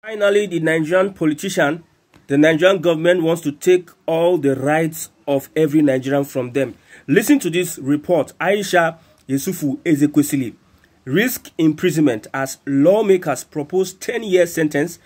Finally, the Nigerian government wants to take all the rights of every Nigerian from them. Listen to this report. Aisha Yesufu Ezekwesili risk imprisonment as lawmakers propose 10-year sentence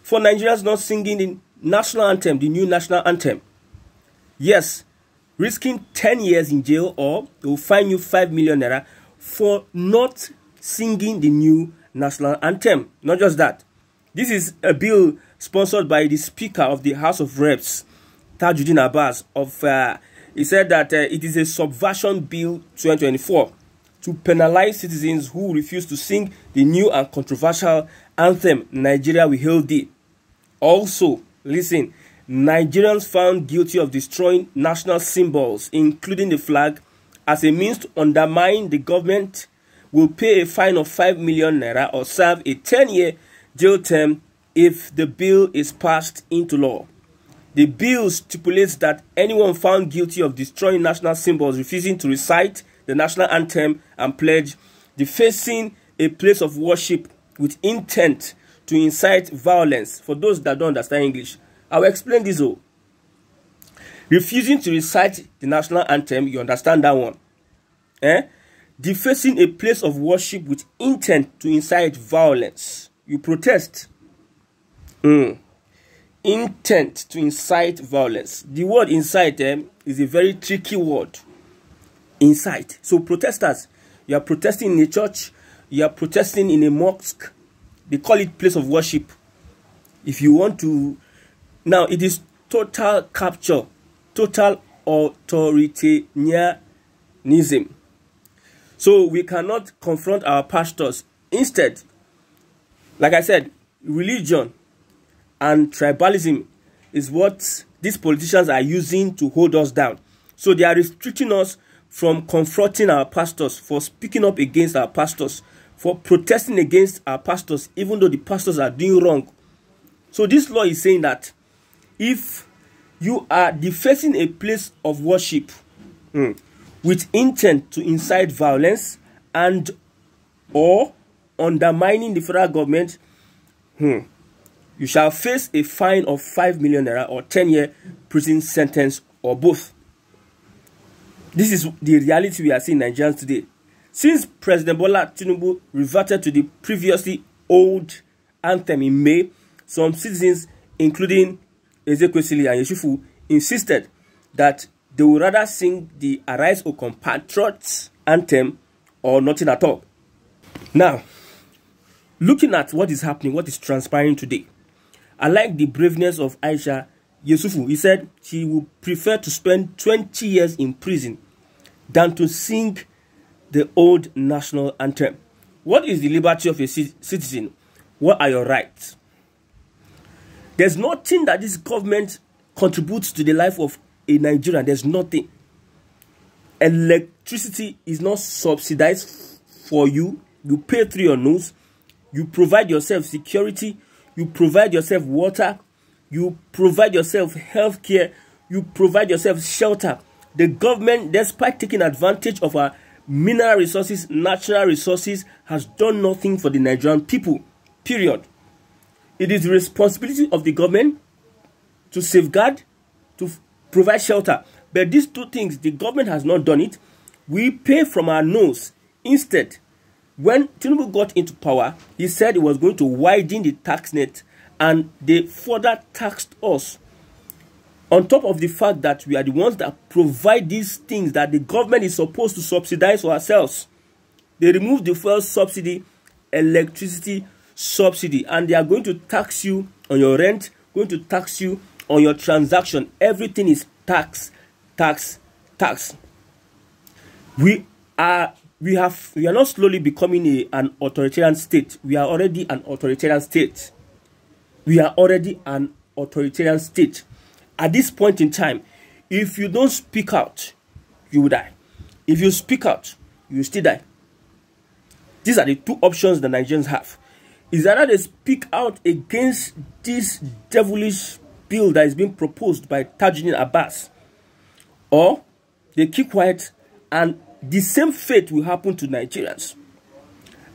for Nigerians not singing the national anthem, the new national anthem. Yes, risking 10 years in jail, or they will fine you 5 million naira for not singing the new national anthem. Not just that. This is a bill sponsored by the Speaker of the House of Reps, Tajuddin Abbas. He said that it is a subversion bill 2024 to penalize citizens who refuse to sing the new and controversial anthem, Nigeria We Hail Thee. Also, listen, Nigerians found guilty of destroying national symbols, including the flag, as a means to undermine the government will pay a fine of 5 million naira or serve a 10-year jail term if the bill is passed into law. The bill stipulates that anyone found guilty of destroying national symbols, refusing to recite the national anthem and pledge, defacing a place of worship with intent to incite violence. For those that don't understand English, I will explain this. Refusing to recite the national anthem, you understand that one. Defacing a place of worship with intent to incite violence. You protest. Intent to incite violence. The word incite is a very tricky word. Incite. So protesters, you are protesting in a church, you are protesting in a mosque. They call it place of worship. If you want to, now it is total capture, total authoritarianism. So we cannot confront our pastors. Instead, like I said, religion and tribalism is what these politicians are using to hold us down. So they are restricting us from confronting our pastors, for speaking up against our pastors, for protesting against our pastors, even though the pastors are doing wrong. So this law is saying that if you are defacing a place of worship with intent to incite violence and or undermining the federal government, you shall face a fine of 5 million naira or 10-year prison sentence or both. This is the reality we are seeing in Nigerians today. Since President Bola Tinubu reverted to the previously old anthem in May, some citizens, including Ezekwesili and Yesufu, insisted that they would rather sing the Arise O Compatriots anthem or nothing at all. Now, looking at what is happening, what is transpiring today, I like the braveness of Aisha Yesufu. He said she would prefer to spend 20 years in prison than to sing the old national anthem. What is the liberty of a citizen? What are your rights? There's nothing that this government contributes to the life of a Nigerian. There's nothing. Electricity is not subsidized for you. You pay through your nose. You provide yourself security. You provide yourself water. You provide yourself health care. You provide yourself shelter. The government, despite taking advantage of our mineral resources, natural resources, has done nothing for the Nigerian people. Period. It is the responsibility of the government to safeguard, to provide shelter. But these two things, the government has not done it. We pay from our nose. Instead, when Tinubu got into power, he said he was going to widen the tax net, and they further taxed us. On top of the fact that we are the ones that provide these things that the government is supposed to subsidize for ourselves. They removed the fuel subsidy, electricity subsidy, and they are going to tax you on your rent, going to tax you on your transaction. Everything is tax, tax, tax. We are not slowly becoming an authoritarian state. We are already an authoritarian state. We are already an authoritarian state. At this point in time, if you don't speak out, you will die. If you speak out, you will still die. These are the two options the Nigerians have. Is either they speak out against this devilish bill that is being proposed by Tajuddin Abbas, or they keep quiet, and the same fate will happen to Nigerians.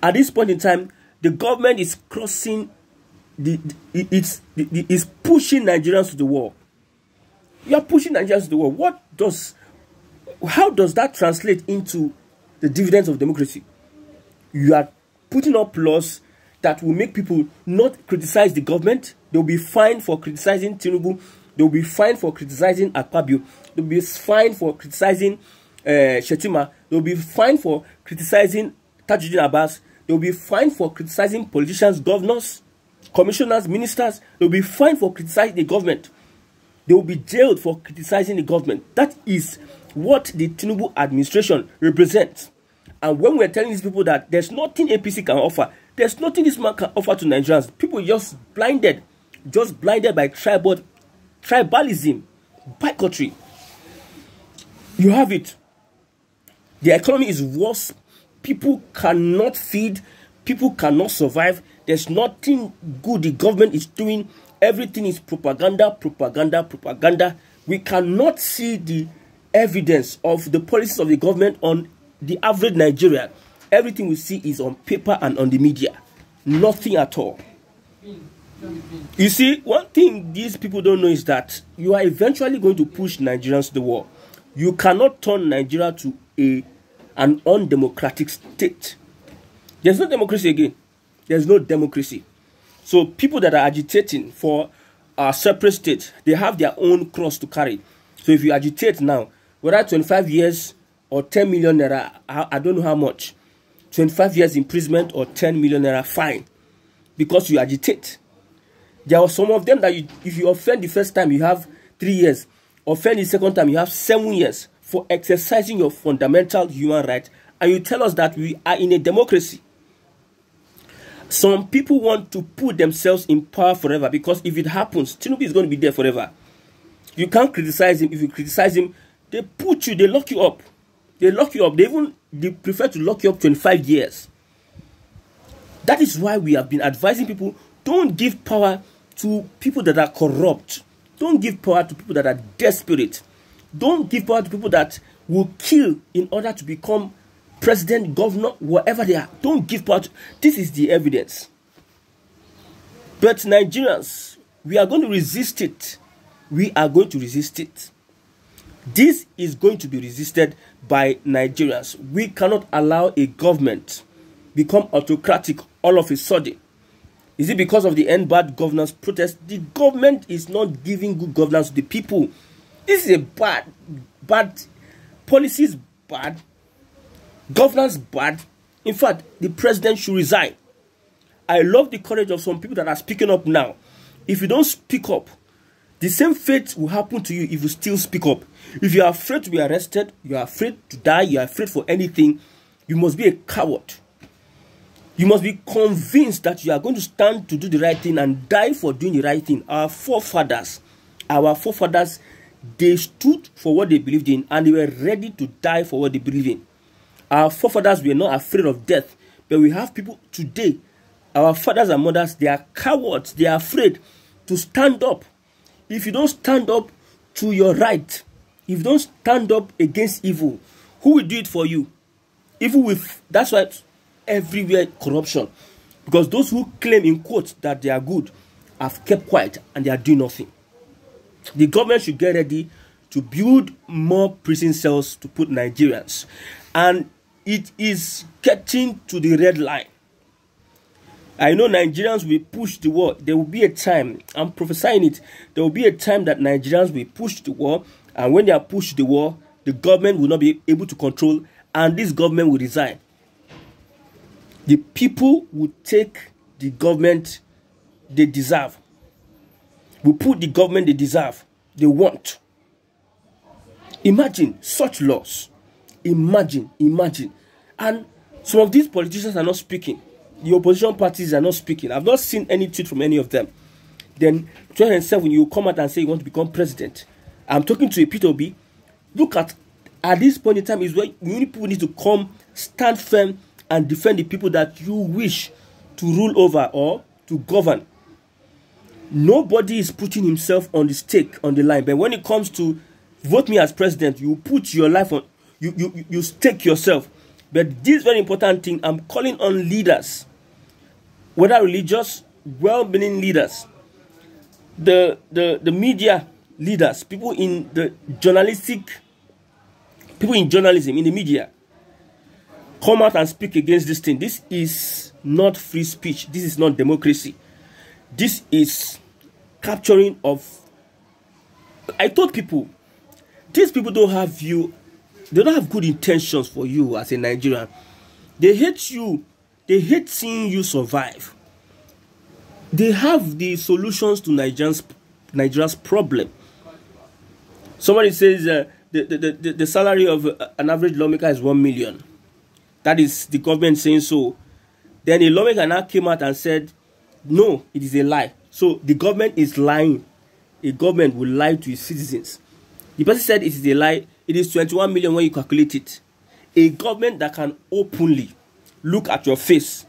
At this point in time, the government is crossing it's pushing Nigerians to the wall. You are pushing Nigerians to the wall. How does that translate into the dividends of democracy? You are putting up laws that will make people not criticize the government. They'll be fined for criticizing Tinubu. They'll be fined for criticizing Akpabio. They'll be fined for criticizing Shetima. They'll be fined for criticizing Tajuddin Abbas. They'll be fined for criticizing politicians, governors, commissioners, ministers. They'll be fined for criticizing the government. They will be jailed for criticizing the government. That is what the Tinubu administration represents. And when we're telling these people that there's nothing APC can offer, there's nothing this man can offer to Nigerians, people just blinded by tribalism, bigotry. You have it. The economy is worse. People cannot feed. People cannot survive. There's nothing good the government is doing. Everything is propaganda, propaganda, propaganda. We cannot see the evidence of the policies of the government on the average Nigerian. Everything we see is on paper and on the media. Nothing at all. You see, one thing these people don't know is that you are eventually going to push Nigerians to the wall. You cannot turn Nigeria to an undemocratic state. There's no democracy again. There's no democracy. So people that are agitating for a separate state, they have their own cross to carry. So if you agitate now, whether 25 years or 10 million naira, I don't know how much, 25 years imprisonment or 10 million naira fine, because you agitate. There are some of them that if you offend the first time, you have 3 years. Offend the second time, you have 7 years for exercising your fundamental human right. And you tell us that we are in a democracy. Some people want to put themselves in power forever, because if it happens, Tinubu is going to be there forever. You can't criticize him. If you criticize him, they put you, they lock you up. They lock you up. They prefer to lock you up 25 years. That is why we have been advising people, don't give power to people that are corrupt. Don't give power to people that are desperate. Don't give power to people that will kill in order to become president, governor, whatever they are. Don't give power to. This is the evidence. But Nigerians, we are going to resist it. We are going to resist it. This is going to be resisted by Nigerians. We cannot allow a government become autocratic all of a sudden. Is it because of the end bad governance protest? The government is not giving good governance to the people. This is a bad policies, bad governance, bad. In fact, the president should resign. I love the courage of some people that are speaking up now. If you don't speak up, the same fate will happen to you if you still speak up. If you are afraid to be arrested, you are afraid to die, you are afraid for anything, you must be a coward. You must be convinced that you are going to stand to do the right thing and die for doing the right thing. Our forefathers, they stood for what they believed in, and they were ready to die for what they believe in. Our forefathers were not afraid of death, but we have people today, our fathers and mothers, they are cowards. They are afraid to stand up. If you don't stand up to your right, if you don't stand up against evil, who will do it for you? Evil with, that's why everywhere corruption. Because those who claim in quotes that they are good have kept quiet and they are doing nothing. The government should get ready to build more prison cells to put Nigerians. And it is getting to the red line. I know Nigerians will push the war. There will be a time, I'm prophesying it, there will be a time that Nigerians will push the war. And when they are pushed the war, the government will not be able to control, and this government will resign. The people will take the government they deserve. Will put the government they deserve, they want. Imagine such laws. Imagine. And some of these politicians are not speaking. The opposition parties are not speaking. I've not seen any tweet from any of them. Then 2007, you come out and say you want to become president. I'm talking to a P2B. Look at this point in time is where people need to come, stand firm, and defend the people that you wish to rule over or to govern. Nobody is putting himself on the stake, on the line. But when it comes to vote me as president, you put your life on, you stake yourself. But this very important thing, I'm calling on leaders, whether religious, well-meaning leaders, the media leaders, people in journalism, in the media, come out and speak against this thing. This is not free speech. This is not democracy. This is capturing of... I told people, these people don't have you, they don't have good intentions for you as a Nigerian. They hate you. They hate seeing you survive. They have the solutions to Nigeria's problem. Somebody says the salary of an average lawmaker is 1 million. That is the government saying so. Then a lawmaker now came out and said, no, it is a lie. So the government is lying. A government will lie to its citizens. The person said it is a lie. It is 21 million when you calculate it. A government that can openly look at your face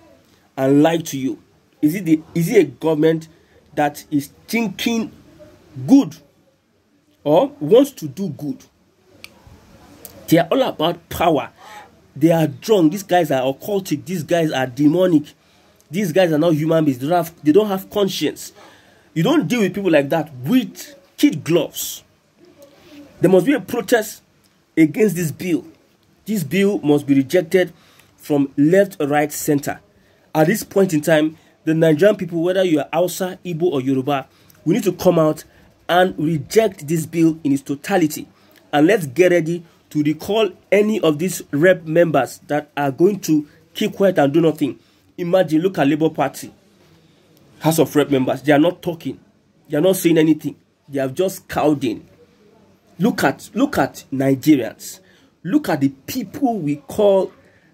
and lie to you. Is it a government that is thinking good or wants to do good? They are all about power. They are drunk. These guys are occultic. These guys are demonic. These guys are not human beings. They don't have conscience. You don't deal with people like that with kid gloves. There must be a protest against this bill. This bill must be rejected from left, right, center. At this point in time, the Nigerian people, whether you are Hausa, Igbo, or Yoruba, we need to come out and reject this bill in its totality. And let's get ready to recall any of these rep members that are going to keep quiet and do nothing. Imagine, look at Labour Party, House of Rep members. They are not talking. They are not saying anything. They are just cowing. Look at Nigerians. Look at the people we call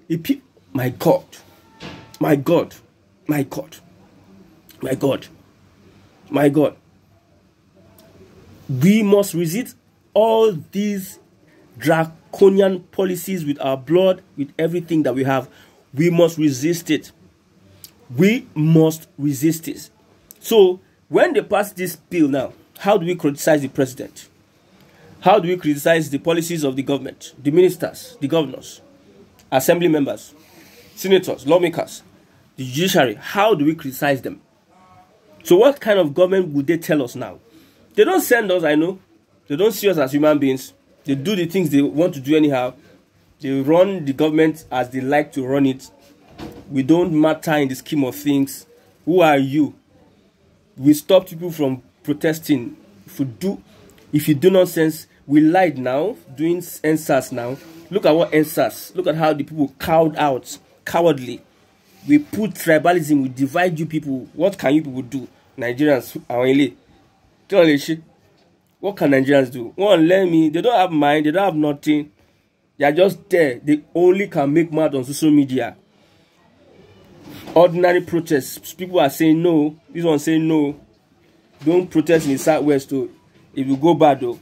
the people. My God. My God. My God. My God. My God. We must resist all these draconian policies with our blood, with everything that we have. We must resist it. We must resist it. So, when they pass this bill now, how do we criticize the president? How do we criticize the policies of the government, the ministers, the governors, assembly members, senators, lawmakers, the judiciary? How do we criticize them? So what kind of government would they tell us now? They don't send us, I know. They don't see us as human beings. They do the things they want to do anyhow. They run the government as they like to run it. We don't matter in the scheme of things. Who are you? We stop people from protesting. If you do nonsense, we lied now, doing NSAS now. Look at what NSAS, look at how the people cowed out, cowardly. We put tribalism, we divide you people. What can you people do? Nigerians, what can Nigerians do? One, let me, they don't have mind, they don't have nothing. They are just there. They only can make mad on social media. Ordinary protests, people are saying no. This one saying no. Don't protest in the southwest though. It will go bad though.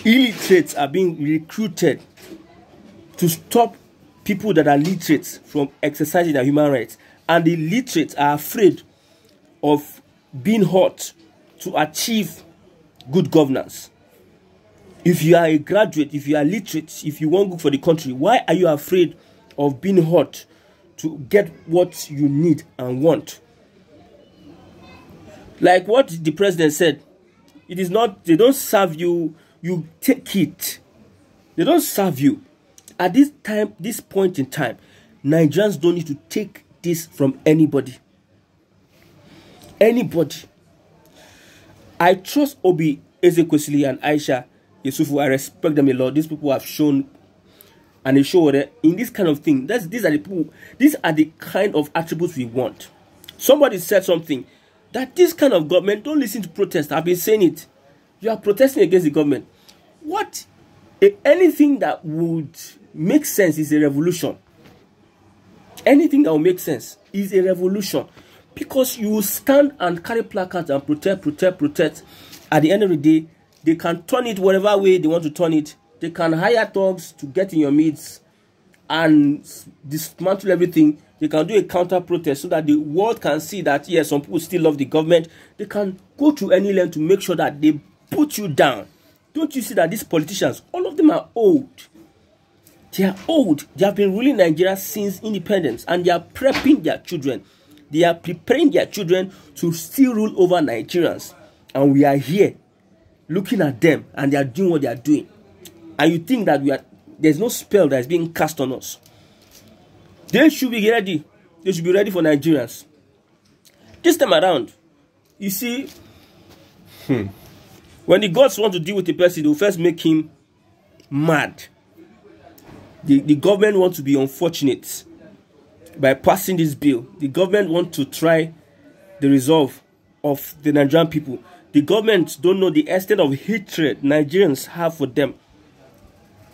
Illiterates are being recruited to stop people that are literate from exercising their human rights. And the literates are afraid of being hurt to achieve good governance. If you are a graduate, if you are literate, if you want good for the country, why are you afraid of being hurt to get what you need and want? Like what the president said, it is not, they don't serve you, you take it. They don't serve you. At this time, this point in time, Nigerians don't need to take this from anybody. Anybody. I trust Obi, Ezekwesili, and Aisha Yusufu. I respect them a lot. These people have shown, and they show that in this kind of thing, these are the people, these are the kind of attributes we want. Somebody said something, that this kind of government, don't listen to protest. I've been saying it. You are protesting against the government. What? Anything that would make sense is a revolution. Anything that will make sense is a revolution. Because you stand and carry placards and protest. At the end of the day, they can turn it whatever way they want to turn it. They can hire thugs to get in your midst and dismantle everything. They can do a counter protest so that the world can see that, yes, some people still love the government. They can go to any length to make sure that they put you down. Don't you see that these politicians, all of them are old? They are old. They have been ruling Nigeria since independence, and they are prepping their children. They are preparing their children to still rule over Nigerians. And we are here looking at them and they are doing what they are doing. And you think that there's no spell that is being cast on us. They should be ready. They should be ready for Nigerians. This time around, you see, when the gods want to deal with a person, they will first make him mad. The government wants to be unfortunate by passing this bill. The government wants to try the resolve of the Nigerian people. The government don't know the extent of hatred Nigerians have for them.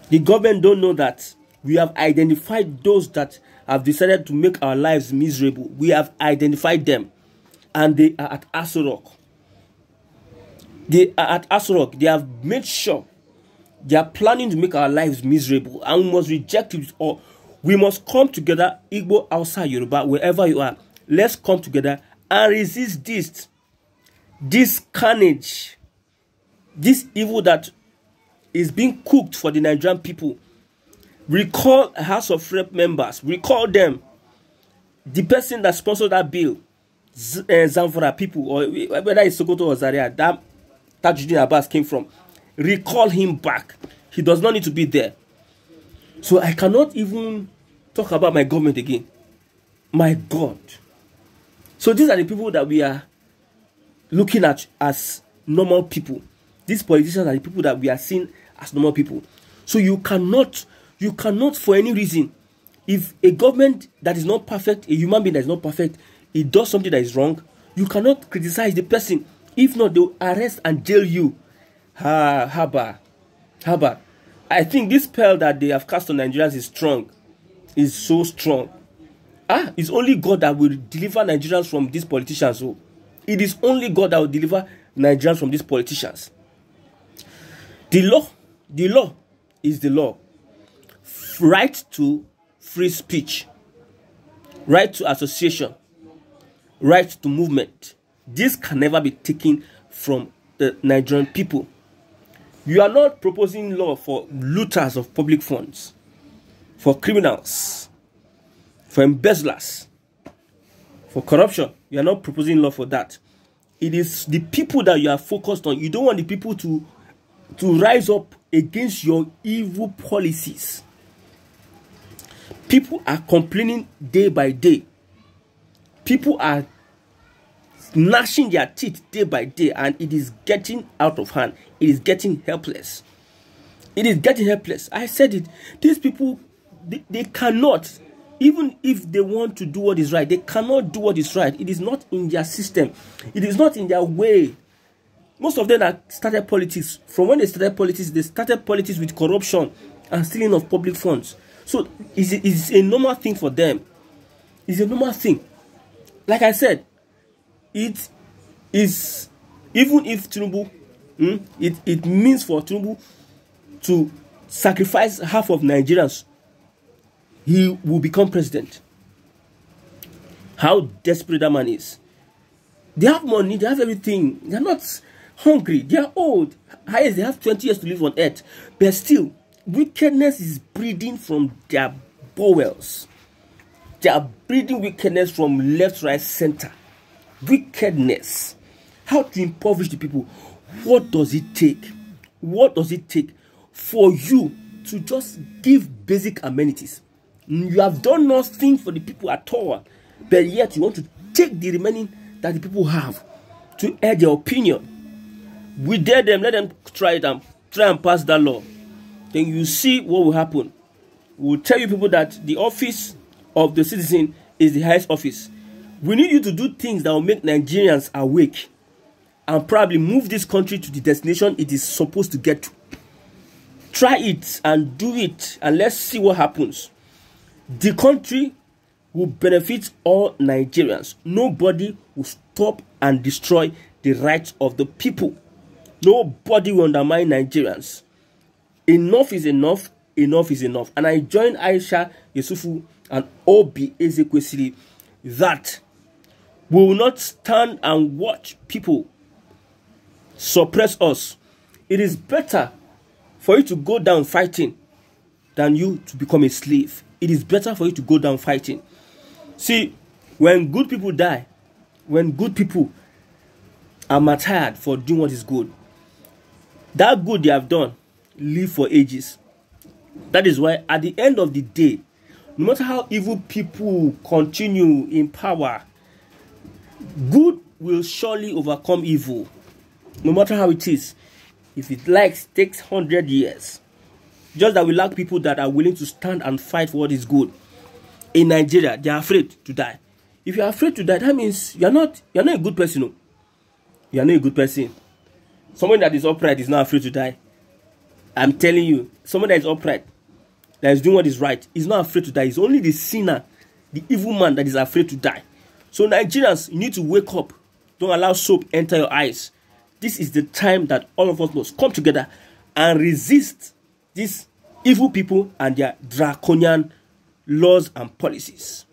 The government don't know that we have identified those that have decided to make our lives miserable. We have identified them. And they are at Aso Rock. They are at Aso Rock. They have made sure they are planning to make our lives miserable. And we must reject it, or we must come together, Igbo, Hausa, Yoruba, wherever you are. Let's come together and resist this carnage, this evil that is being cooked for the Nigerian people. Recall House of Rep members. Recall them. The person that sponsored that bill, Zamfara people, or whether it's Sokoto or Zaria, that Tajuddin Abbas came from. Recall him back. He does not need to be there. So I cannot even talk about my government again. My God. So these are the people that we are looking at as normal people. These politicians are the people that we are seeing as normal people. So you cannot for any reason, if a government that is not perfect, a human being that is not perfect, it does something that is wrong, you cannot criticize the person. If not, they will arrest and jail you. Haba. I think this spell that they have cast on Nigerians is strong. Is so strong. It's only God that will deliver Nigerians from these politicians. So it is only God that will deliver Nigerians from these politicians. The law is the law. Right to free speech, right to association, right to movement. This can never be taken from the Nigerian people. You are not proposing law for looters of public funds, for criminals, for embezzlers, for corruption. You are not proposing law for that. It is the people that you are focused on. You don't want the people to rise up against your evil policies. People are complaining day by day. People are gnashing their teeth day by day, and it is getting out of hand. It is getting helpless. It is getting helpless. I said it. These people, they cannot, even if they want to do what is right, they cannot do what is right. It is not in their system. It is not in their way. Most of them that started politics, from when they started politics with corruption and stealing of public funds. So it's a normal thing for them. It's a normal thing. Like I said, it is, even if Tinubu, it means for Tinubu to sacrifice half of Nigerians, he will become president. How desperate that man is. They have money, they have everything. They are not hungry. They are old. Highest, they have 20 years to live on earth. But still, wickedness is breeding from their bowels. They are breeding wickedness from left, right, center. Wickedness. How to impoverish the people. What does it take? What does it take for you to just give basic amenities? You have done nothing for the people at all, but yet you want to take the remaining that the people have to air their opinion. We dare them, let them try it and try and pass that law. Then you see what will happen. We'll tell you people that the office of the citizen is the highest office. We need you to do things that will make Nigerians awake and probably move this country to the destination it is supposed to get to. Try it and do it, and let's see what happens. The country will benefit all Nigerians. Nobody will stop and destroy the rights of the people. Nobody will undermine Nigerians. Enough is enough. Enough is enough. And I join Aisha Yusufu and Obi Ezekwesili that we will not stand and watch people suppress us. It is better for you to go down fighting than you to become a slave. It is better for you to go down fighting. See, When good people die, when good people are martyred for doing what is good, that good they have done live for ages. That is why at the end of the day, no matter how evil people continue in power, good will surely overcome evil. No matter how it is. If it takes 100 years. Just that we lack people that are willing to stand and fight for what is good. In Nigeria, they are afraid to die. If you are afraid to die, that means you're not a good person. No. You are not a good person. Someone that is upright is not afraid to die. I'm telling you, someone that is upright, that is doing what is right, is not afraid to die. It's only the sinner, the evil man that is afraid to die. So Nigerians, you need to wake up. Don't allow soap enter your eyes. This is the time that all of us must come together and resist these evil people and their draconian laws and policies.